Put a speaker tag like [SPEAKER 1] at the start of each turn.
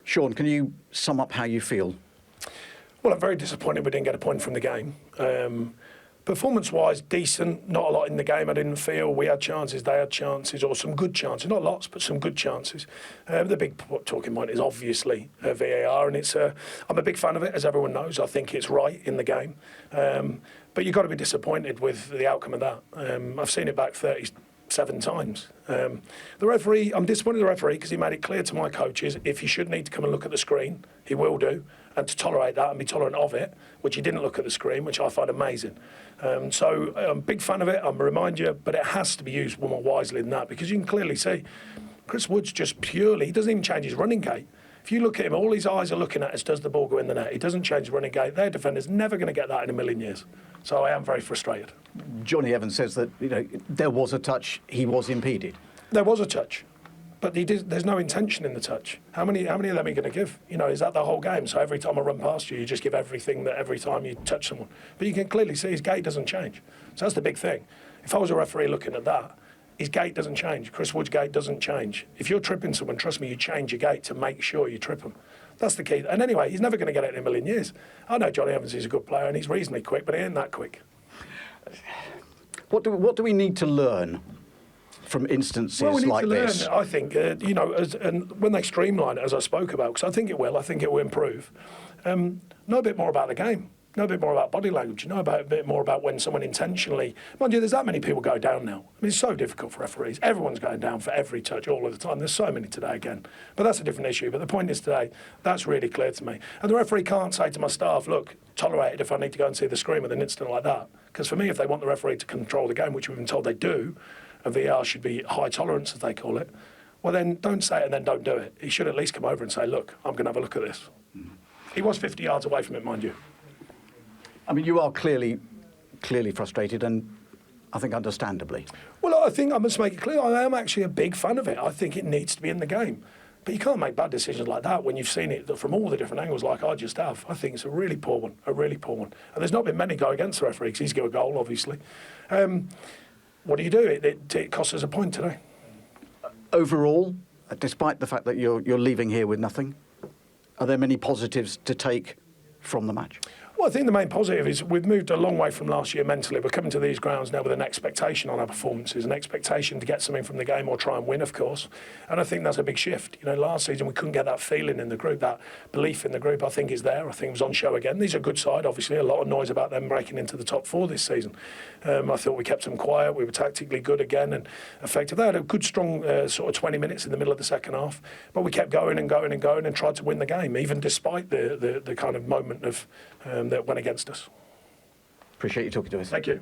[SPEAKER 1] Sean, can you sum up how you feel?
[SPEAKER 2] Well, I'm very disappointed we didn't get a point from the game. Performance-wise, decent. Not a lot in the game, I didn't feel. We had chances, they had chances, or some good chances. Not lots, but some good chances. The big talking point is obviously VAR, and I'm a big fan of it, as everyone knows. I think it's right in the game. But you've got to be disappointed with the outcome of that. I've seen it back 37 times. The referee, I'm disappointed in the referee because he made it clear to my coaches if he should need to come and look at the screen, he will do, and to tolerate that and be tolerant of it, which he didn't look at the screen, which I find amazing. So I'm a big fan of it, I'm remind you, but it has to be used more wisely than that, because you can clearly see Chris Wood's just purely, he doesn't even change his running gait. If you look at him, all his eyes are looking at is, does the ball go in the net? He doesn't change the running gait. Their defender's never going to get that in a million years. So I am very frustrated.
[SPEAKER 1] Jonny Evans says that there was a touch, he was impeded.
[SPEAKER 2] There was a touch, but there's no intention in the touch. How many of them are you going to give? Is that the whole game? So every time I run past you, you just give everything that every time you touch someone. But you can clearly see his gait doesn't change. So that's the big thing. If I was a referee looking at that, his gait doesn't change. Chris Wood's gait doesn't change. If you're tripping someone, trust me, you change your gait to make sure you trip them. That's the key. And anyway, he's never going to get it in a million years. I know Jonny Evans is a good player and he's reasonably quick, but he ain't that quick.
[SPEAKER 1] What do we need to learn from instances like this?
[SPEAKER 2] Well, we need to learn, I think, and when they streamline it, as I spoke about, because I think it will improve, know a bit more about the game. Know a bit more about body language, know a bit more about when someone intentionally... Mind you, there's that many people go down now. I mean, it's so difficult for referees. Everyone's going down for every touch all of the time. There's so many today again. But that's a different issue. But the point is today, that's really clear to me. And the referee can't say to my staff, look, tolerate it if I need to go and see the screen with an incident like that. Because for me, if they want the referee to control the game, which we've been told they do, and VAR should be high tolerance, as they call it, well, then don't say it and then don't do it. He should at least come over and say, look, I'm going to have a look at this. He was 50 yards away from it, mind you.
[SPEAKER 1] I mean, you are clearly frustrated, and I think understandably.
[SPEAKER 2] Well, I think I must make it clear, I am actually a big fan of it. I think it needs to be in the game. But you can't make bad decisions like that when you've seen it from all the different angles like I just have. I think it's a really poor one, And there's not been many go against the referee because he's got a goal, obviously. What do? It costs us a point today.
[SPEAKER 1] Overall, despite the fact that you're leaving here with nothing, are there many positives to take from the match?
[SPEAKER 2] Well, I think the main positive is we've moved a long way from last year mentally. We're coming to these grounds now with an expectation on our performances, an expectation to get something from the game or try and win, of course. And I think that's a big shift. Last season we couldn't get that feeling in the group, that belief in the group. I think is there. I think it was on show again. These are a good side, obviously. A lot of noise about them breaking into the top four this season. I thought we kept them quiet. We were tactically good again and effective. They had a good, strong sort of 20 minutes in the middle of the second half. But we kept going and going and going and tried to win the game, even despite the kind of moment of that went against us.
[SPEAKER 1] Appreciate you talking to us.
[SPEAKER 2] Thank you.